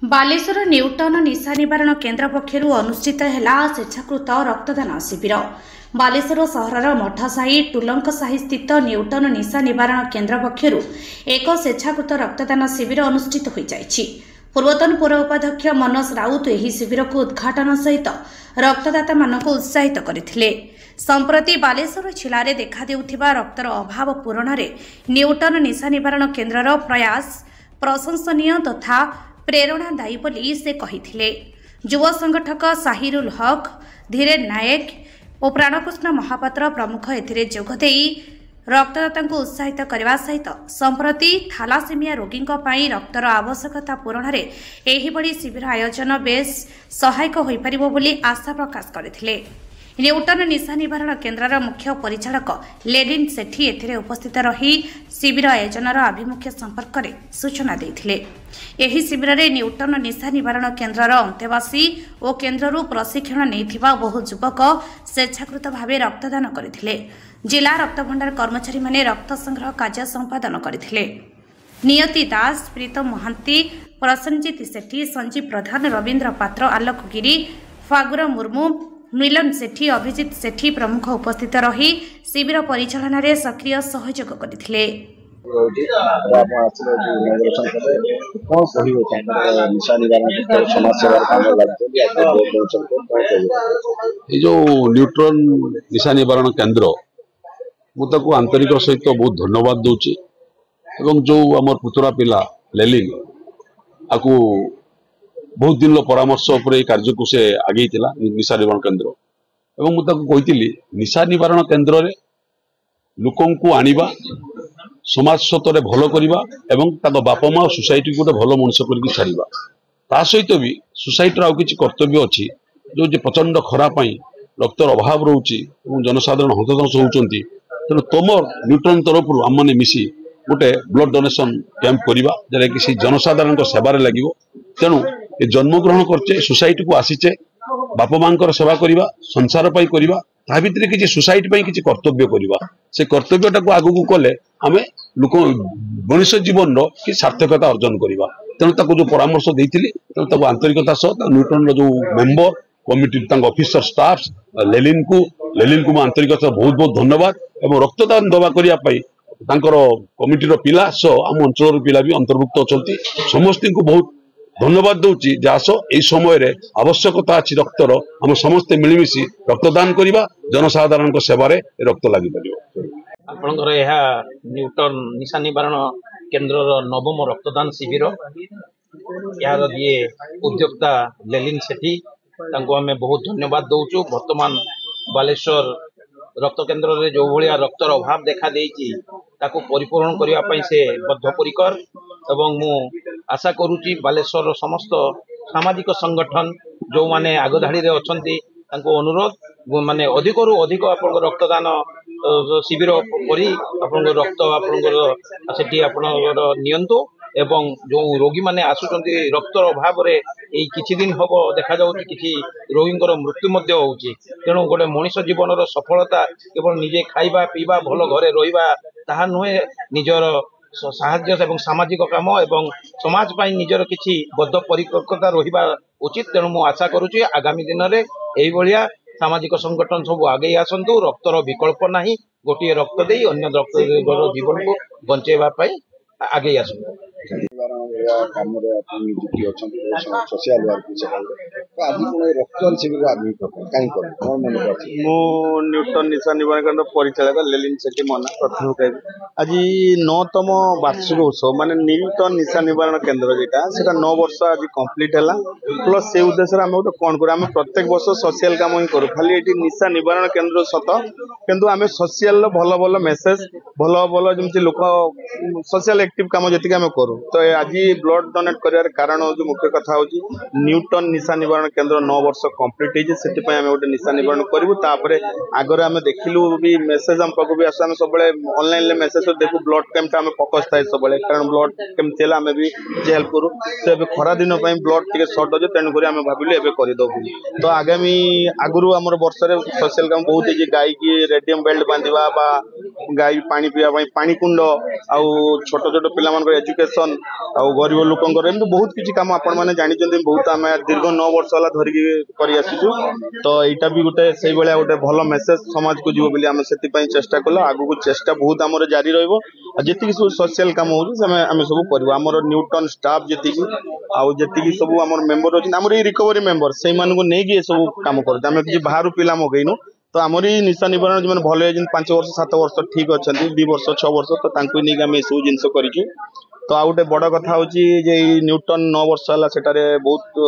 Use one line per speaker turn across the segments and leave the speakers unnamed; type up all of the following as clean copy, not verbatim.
Baleshwar Newton निशा निवारण केन्द्र पक्षर अनुष्ठित है स्वेच्छाकृत रक्तदान शिविर। बालेश्वर सहर मठसाही टुलंकसाही स्थित न्यूटन निशा निवारण केन्द्र पक्षर एक स्वेच्छाकृत रक्तदान शिविर अनुष्ठित हो जाइछि। पूर्वतन पौर उपाध्यक्ष मनोज राउत यह शिविर को उद्घाटन सहित रक्तदाता मानक उत्साहित करथिले। संप्रति बालेश्वर जिले में देखा देउथिबा रक्तर अभाव पूरण में न्यूटन निशा निवारण केन्द्रर प्रयास प्रशंसनीय तथा प्रेरणादायी बोली से कहिथिले। युवा संगठक साहिरुल हक, धीरेन नायक और प्राणकृष्ण महापात्र प्रमुख एथिरे जोगदे रक्तदाता उत्साहित करने सहित संप्रति थालासेमिया रोगी रक्तर आवश्यकता पूरण में एहिभଳି शिविर आयोजन बेस सहायक हो पारिबो बोली आशा प्रकाश करथिले। न्यूटन निशा निवारण केन्द्रर मुख्य परिचालक लेलिन सेठी एथिरे उपस्थित रही शिविर आयोजनर आभिमुख्य संपर्क में सूचना देथिले। एही शिविर में न्यूटन निशा निवारण केन्द्रर अंतेवासी और केन्द्ररू प्रशिक्षण नैथिबा बहु युवक स्वेच्छाकृत भाव रक्तदान करथिले। जिला रक्तभंडार कर्मचारी माने रक्त संग्रह कार्य संपादन करथिले। नियति दास, प्रीतम महांती, प्रसन्नजीत सेठी, संजीव प्रधान, रवींद्र पात्र, आलोक गिरी, फागुरा मुर्मू, मिलन सेठी, अभिजित सेठी प्रमुख उपस्थित रही शिविर परिचालन में सक्रिय सहयोग करथिले।
जो न्यूट्रन निशा निवारण केन्द्र मुझे आंतरिक सहित बहुत धन्यवाद दूची एवं जो आम पुतुरा पिला लेलिन आपको बहुत दिन परामर्श उपर कार्य को से आगे निशा निवारण केन्द्र एवं मुझे कही निशा निवारण केन्द्र रे लोकों को आनिबा समाज सतरे भल करवा एवं बापा माँ सोसाइटी गोटे भल मनुष्य कर छाड़ा ता सहित भी सोसाइटी आउ कि कर्तव्य अच्छी जो प्रचंड खरा रक्तर अभाव रोचे जनसाधारण हतदंश होती तेणु तुम न्यूट्रन तरफ आम मैंने मिसी गोटे ब्लड डोनेशन कैंप करवा जरा कि जनसाधारण सेवार लगे। तेणु ये जन्मग्रहण करचे सोसाइटी को आसीचे बापा माँ सेवा करवा संसार करवा ता भीतर किसी सोसाइटी किसी कर्तव्य करवा से कर्तव्यटा को आगू कले आम लोक मनुष्य जीवन कि सार्थकता अर्जन करवा। तेणु जो परामर्श देती तेणु आंतरिकता सह न्यूट्रन जो मेंबर कमिटी ऑफिसर स्टाफ लेलिन को मैं आंतरिकता बहुत बहुत धन्यवाद एवं रक्तदान दवा करने कमिटी पिला सह आम अंचल पिला भी अंतर्भुक्त अच्छा समस्त को बहुत धन्यवाद दूची आस यही समय आवश्यकता अच्छी रक्तर आम समस्ते मिलमिशी रक्तदान करवा जनसाधारण सेवार रक्त लगी पार।
आपणकर यह न्यूटन निशा निवारण केन्द्र नवम रक्तदान शिविर यार ये उद्योक्ता लेलिन सेठी आम बहुत धन्यवाद दौचु। वर्तमान बालेश्वर रक्त केन्द्र रे जो भाया रक्तर अभाव देखा देइछि ताको परिपूर्ण करने से बद्धपरिकर एवं मु आशा करुच्ची बालेश्वर समस्त सामाजिक संगठन जो माने आगधाड़ी रे अछंती तांको अनुरोध माने अधिक रु अधिक आपन रक्तदान शिविर करी आपन रक्त आपन सेठी आपन नियंतु एवं जो रोगी माने आसुचंती रक्तर अभाव रे एई किछि दिन हबो देखा जाउछि किछि रोगींकर मृत्यु मध्य होउछि। तेणु गोटे मनुष्य जीवन सफलता केवल निजे खाइबा पीबा भल घरे रहिबा ताहा नुहे निजर साहाय्य एवं सामाजिक काम एवं समाज पाई निजर किछि बद्ध परिपक्वता रहिबा उचित। तेणु मु आशा करुछि आगामी दिन रे एई भलिया सामाजिक संगठन सब आगे आसंतु रक्तर विकल्प नाही गोटे रक्त देई अन्य रक्त जीवन को बंचेबा पाई आगे आसंतु।
न्यूटन निशा निवारण केन्द्र परिचालक लेलिन सेठी मना प्रथम कह आज 9तम वार्षिक उत्सव माने न्यूटन निशा निवारण केन्द्र जेटा 9 वर्ष आज कंप्लीट है प्लस से उद्देश्य आम गोटे कौन करूँ आम प्रत्येक वर्ष सोशल काम ही करूँ खाली ये निशा निवारण केन्द्र सत किंतु आम सोशल भल भल मेसेज भल भल जमी लोक सोशल एक्टिव काम जी आम करूँ तो आज ब्लड डोनेट कर कारण हूँ मुख्य कथा हूँ न्यूटन निशा निवारण निवारण केन्द्र 9 वर्ष कंप्लीट होती से गोटे निशा निवारण करूँ आगे आम देखिलु भी मेसेज आम पाक भी आस सब ऑनलाइन मेसेज देखू ब्लड कैंप आम फोकस थाए सब कारण ब्लड कैंप थे आम भी हेल्प करूँ तो ये खरा दिन ब्लड टे सर्ट अच्छे तेणुक आम भाविलु एवं करदेव तो आगामी आगुरी आम वर्ष सोशल काम बहुत है गाई की रेडियम बेल्ट बांधा गाई पानी पीवा पानी कुंड आउ छोट छोट पिला एजुकेशन आउ गरीब लोकंर एमती बहुत किसी काम आपण मैंने जानते बहुत आम दीर्घ 9 वर्ष है धरिकी कर तो यहाँ भी गोटे से गोटे भल मेसेज समाज को जीव बोली आम से चेष्टा कल आगू चेष्टा बहुत आम जारी रही सब सोशल काम हो सब कर न्यूटन स्टाफ जी आउ जी सब आम मेम्बर अच्छे आम रिकवरी मेम्बर से सब कम कर बाहर पिला मगेनु तो आमरी निशा निवारण जो भल 5 वर्ष 7 वर्ष ठीक अच्छा 2 वर्ष 6 वर्ष तो नहीं आम सब जिन कर तो आ गए बड़ कथा हूँ न्यूटन 9 वर्ष है सेटारे बहुत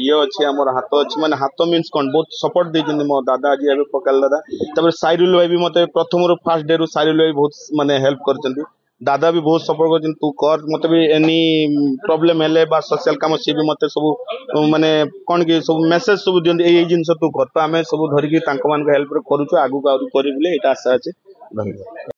ये अच्छे आम हाथ अच्छे माने हाथ मीन्स कौन बहुत सपोर्ट देते मो दादा जी पकाल दादा साइरुल भाई भी मत प्रथम फास्ट डे रु साइरुल भाई बहुत माने हेल्प कर दादा भी बहुत सपोर्ट कर तू कर मत भी एनी प्रॉब्लम हेले सोशल काम सी भी मत सब माने कौन कि सब मेसेज सब दिखते ये जिन तू कर तो आम सब धरिकी हेल्प करुचु आगू कर आशा अच्छे धन्यवाद।